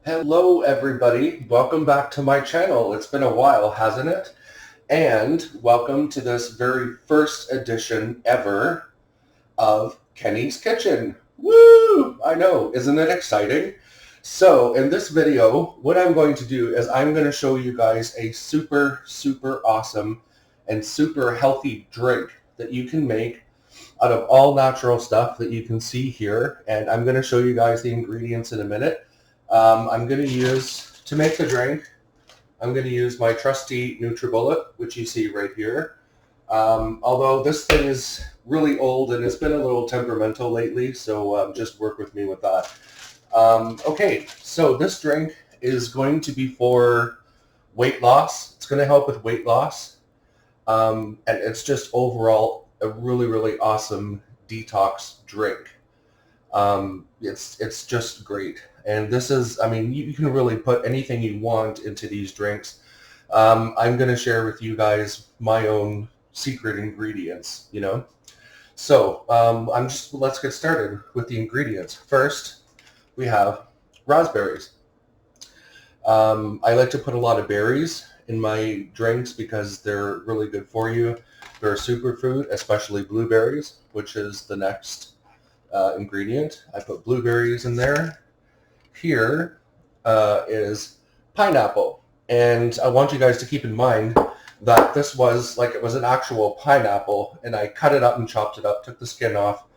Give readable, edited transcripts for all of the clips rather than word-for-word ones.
Hello everybody, welcome back to my channel. It's been a while, hasn't it? And welcome to this very first edition ever of Kenny's Kitchen. Woo! I know, isn't it exciting? So in this video, what I'm going to do is I'm going to show you guys a super awesome and super healthy drink that you can make out of all natural stuff that you can see here. And I'm going to show you guys the ingredients in a minute. I'm going to use, to make the drink, I'm going to use my trusty NutriBullet, which you see right here. Although this thing is really old and it's been a little temperamental lately, so just work with me with that. Okay, so this drink is going to be for weight loss. It's going to help with weight loss. And it's just overall a really awesome detox drink. It's just great. And this is, I mean, you can really put anything you want into these drinks. I'm going to share with you guys my own secret ingredients, you know. So let's get started with the ingredients. First, we have raspberries. I like to put a lot of berries in my drinks because they're really good for you. They're a superfood, especially blueberries, which is the next ingredient. I put blueberries in there. Here is pineapple, and I want you guys to keep in mind that this was like, it was an actual pineapple, and I cut it up and chopped it up, took the skin off,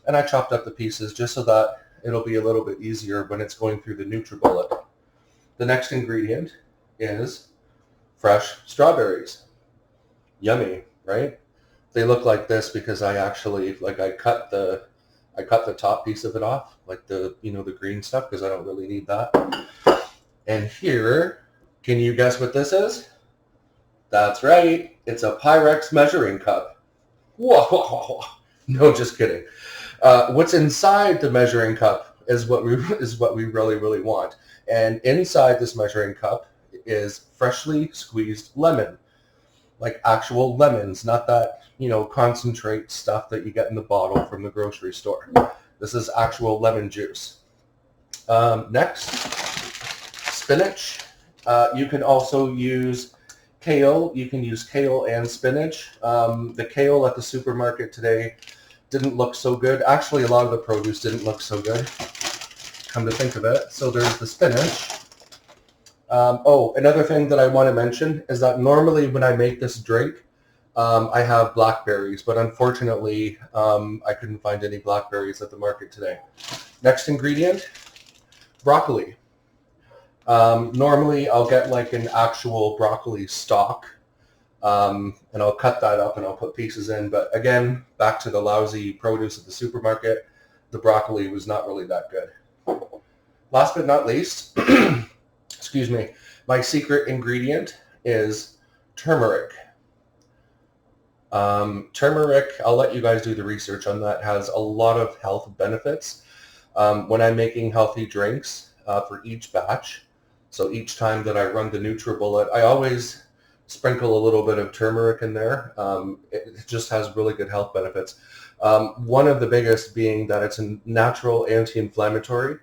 and I chopped up the pieces just so that it'll be a little bit easier when it's going through the NutriBullet. The next ingredient is fresh strawberries. Yummy, right? They look like this because I actually, I cut the top piece of it off, like the green stuff, because I don't really need that. And here, can you guess what this is? That's right. It's a Pyrex measuring cup. Whoa! No, just kidding. What's inside the measuring cup is what we really want. And inside this measuring cup is freshly squeezed lemon. Like actual lemons, not that, concentrate stuff that you get in the bottle from the grocery store. This is actual lemon juice. Next, spinach. You can also use kale. You can use kale and spinach. The kale at the supermarket today didn't look so good. Actually, a lot of the produce didn't look so good, come to think of it. So there's the spinach. Another thing that I want to mention is that normally when I make this drink, I have blackberries, but unfortunately, I couldn't find any blackberries at the market today. Next ingredient, broccoli. Normally I'll get like an actual broccoli stalk, and I'll cut that up and I'll put pieces in. But again, back to the lousy produce at the supermarket, the broccoli was not really that good. Last but not least, excuse me, my secret ingredient is turmeric. Turmeric, I'll let you guys do the research on that, has a lot of health benefits. When I'm making healthy drinks for each batch, so each time that I run the NutriBullet, I always sprinkle a little bit of turmeric in there. It just has really good health benefits. One of the biggest being that it's a natural anti-inflammatory.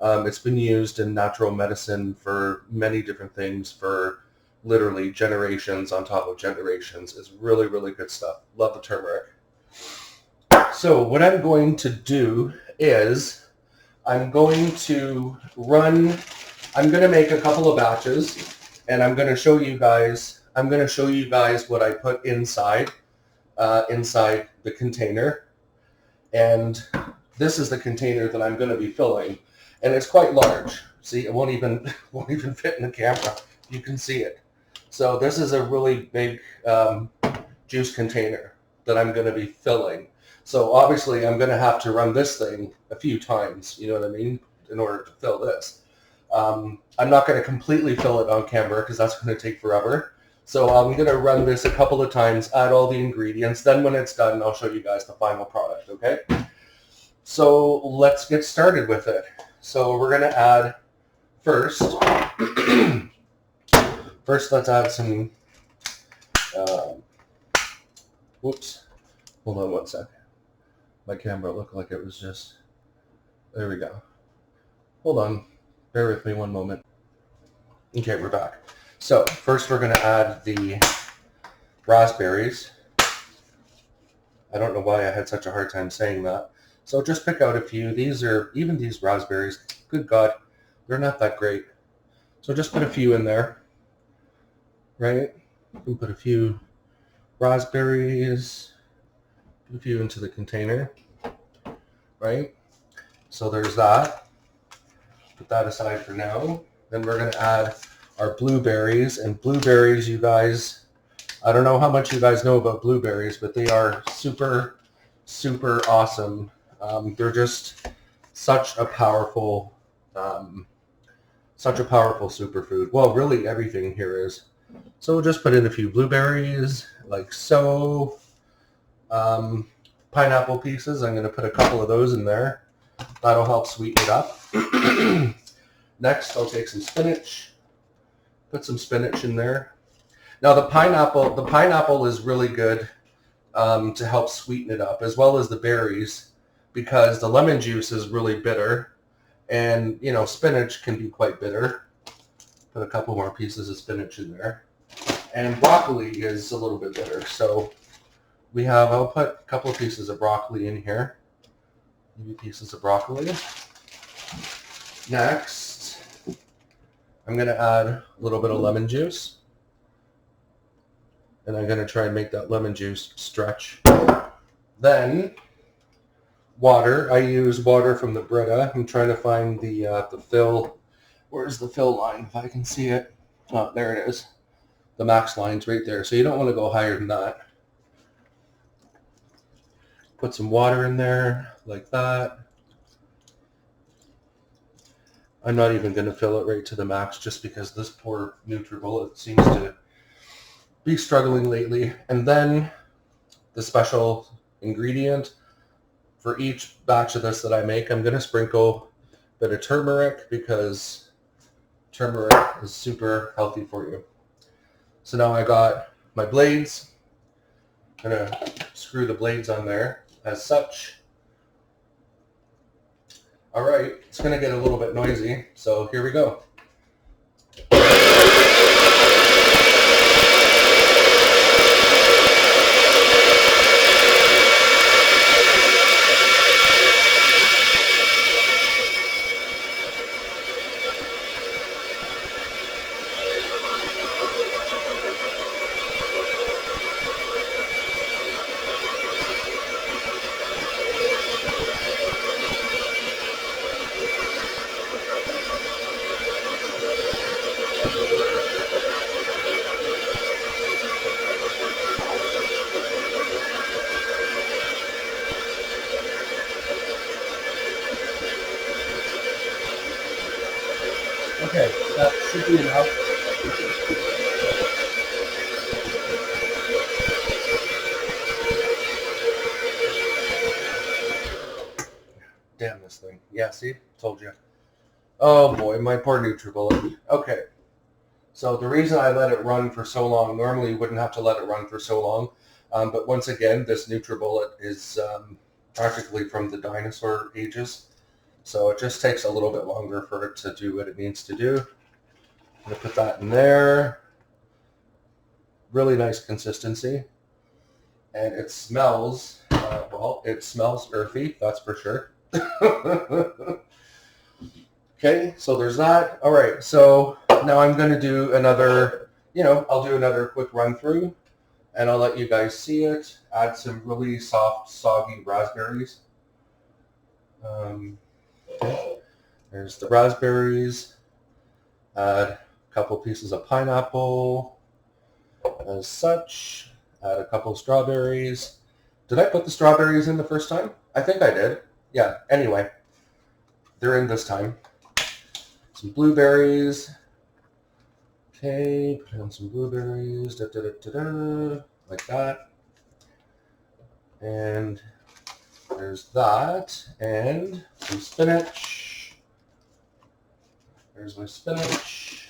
It's been used in natural medicine for many different things for literally generations on top of generations. It's really good stuff. Love the turmeric. So what I'm going to do is I'm going to make a couple of batches, and I'm going to show you guys what I put inside the container. And this is the container that I'm going to be filling. And it's quite large. See, it won't even fit in the camera. You can see it. So this is a really big juice container that I'm going to be filling. So obviously I'm going to have to run this thing a few times, you know what I mean, in order to fill this. I'm not going to completely fill it on camera because that's going to take forever. So I'm going to run this a couple of times, add all the ingredients. Then when it's done, I'll show you guys the final product, okay? So let's get started with it. So we're going to add first, let's add some, whoops, hold on one sec. My camera looked like it was just, there we go. Hold on. Bear with me one moment. Okay, we're back. So first we're going to add the raspberries. I don't know why I had such a hard time saying that. So just pick out a few. Even these raspberries, good God, they're not that great. So just put a few in there, right? You can put a few raspberries, put a few into the container, right? So there's that. Put that aside for now. Then we're going to add our blueberries. And blueberries, you guys, I don't know how much you guys know about blueberries, but they are super, super awesome. They're just such a powerful superfood. Well, really everything here is. So we'll just put in a few blueberries, like so. Pineapple pieces, I'm going to put a couple of those in there. That'll help sweeten it up. Next, I'll take some spinach. Put some spinach in there. Now the pineapple is really good to help sweeten it up, as well as the berries, because the lemon juice is really bitter, and you know spinach can be quite bitter. Put a couple more pieces of spinach in there, and broccoli is a little bit bitter. So I'll put a couple of pieces of broccoli in here. Maybe pieces of broccoli. Next, I'm going to add a little bit of lemon juice. And I'm going to try and make that lemon juice stretch. Then, water. I use water from the Brita. I'm trying to find the fill. Where's the fill line? If I can see it. Oh, there it is. The max line's right there. So you don't want to go higher than that. Put some water in there, like that. I'm not even going to fill it right to the max just because this poor NutriBullet seems to be struggling lately. And then the special ingredient for each batch of this that I make, I'm going to sprinkle a bit of turmeric because turmeric is super healthy for you. So now I got my blades. I'm going to screw the blades on there as such. All right, it's going to get a little bit noisy, so here we go. Okay, that should be enough. Damn this thing. Yeah, see? Told you. Oh boy, my poor NutriBullet. Okay. So the reason I let it run for so long, normally you wouldn't have to let it run for so long, but once again, this NutriBullet is practically from the dinosaur ages, so it just takes a little bit longer for it to do what it needs to do. I'm going to put that in there. Really nice consistency, and it smells, well, it smells earthy, that's for sure. Okay, so there's that. All right, so now I'm going to do another, I'll do another quick run through, and I'll let you guys see it. Add some really soft, soggy raspberries. Okay. There's the raspberries. Add a couple pieces of pineapple as such. Add a couple strawberries. Did I put the strawberries in the first time? I think I did. Yeah, anyway, they're in this time. Some blueberries. Okay, put in some blueberries, like that. And there's that, and some spinach. There's my spinach.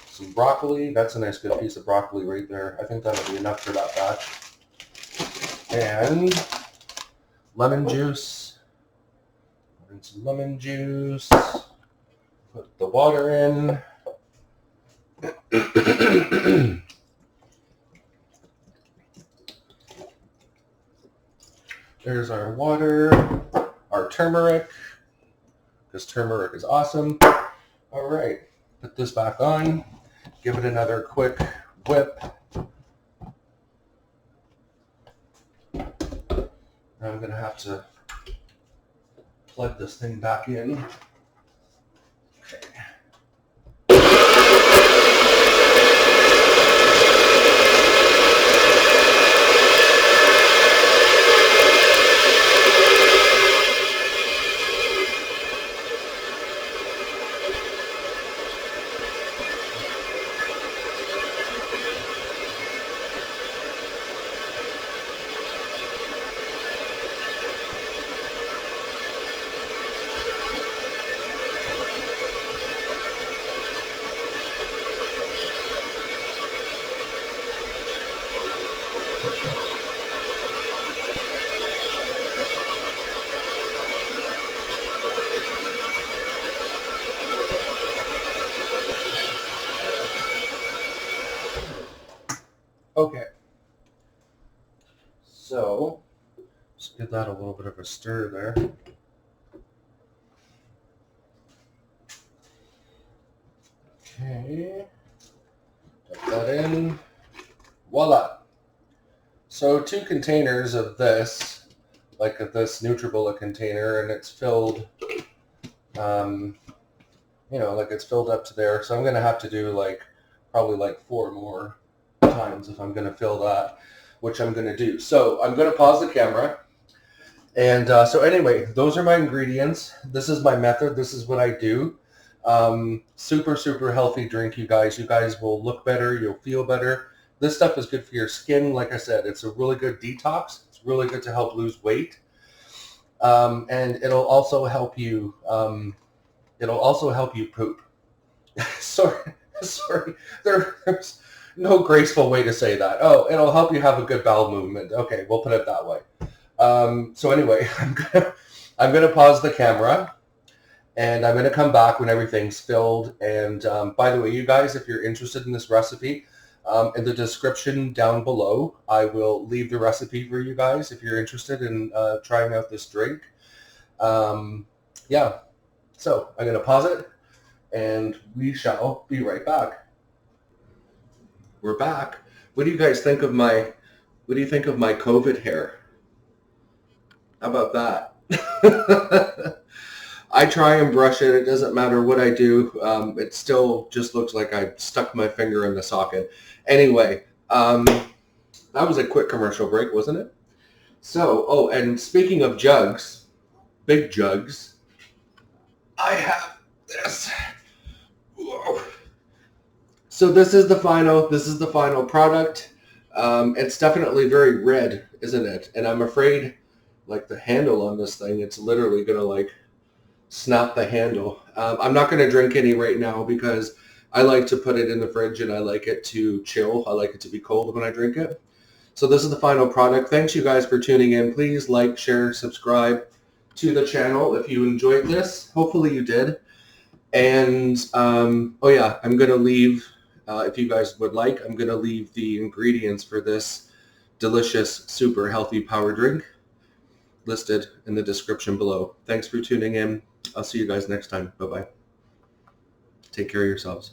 Some broccoli. That's a nice good piece of broccoli right there. I think that'll be enough for that batch. And lemon juice. And some lemon juice. Put the water in. There's our water, our turmeric, because turmeric is awesome. All right, put this back on. Give it another quick whip. I'm going to have to plug this thing back in. Okay. Okay, so just give that a little bit of a stir there. Okay, put that in. Voila. So 2 containers of this, like this Nutribullet container, and it's filled, like it's filled up to there. So I'm going to have to do probably 4 more times if I'm going to fill that, which I'm going to do. So I'm going to pause the camera. And so anyway, those are my ingredients. This is my method. This is what I do. Super, super healthy drink, you guys. You guys will look better. You'll feel better. This stuff is good for your skin. Like I said, it's a really good detox. It's really good to help lose weight. And it'll also help you, poop. Sorry. There's no graceful way to say that. Oh, it'll help you have a good bowel movement. Okay, we'll put it that way. So anyway, I'm gonna pause the camera, and I'm gonna come back when everything's filled. And by the way, you guys, if you're interested in this recipe, in the description down below, I will leave the recipe for you guys if you're interested in trying out this drink. Yeah, so I'm gonna pause it, and we shall be right back. We're back. What do you guys think of my COVID hair? How about that? I try and brush it. It doesn't matter what I do. It still just looks like I stuck my finger in the socket. Anyway, that was a quick commercial break, wasn't it? So, and speaking of jugs, big jugs, I have this. Whoa. So this is the final product. It's definitely very red, isn't it? And I'm afraid, the handle on this thing, it's literally gonna snap the handle. I'm not gonna drink any right now because I like to put it in the fridge and I like it to chill. I like it to be cold when I drink it. So this is the final product. Thanks you guys for tuning in. Please like, share, subscribe to the channel if you enjoyed this. Hopefully you did. And I'm gonna leave, if you guys would like, I'm gonna leave the ingredients for this delicious, super healthy power drink listed in the description below. Thanks for tuning in. I'll see you guys next time. Bye-bye. Take care of yourselves.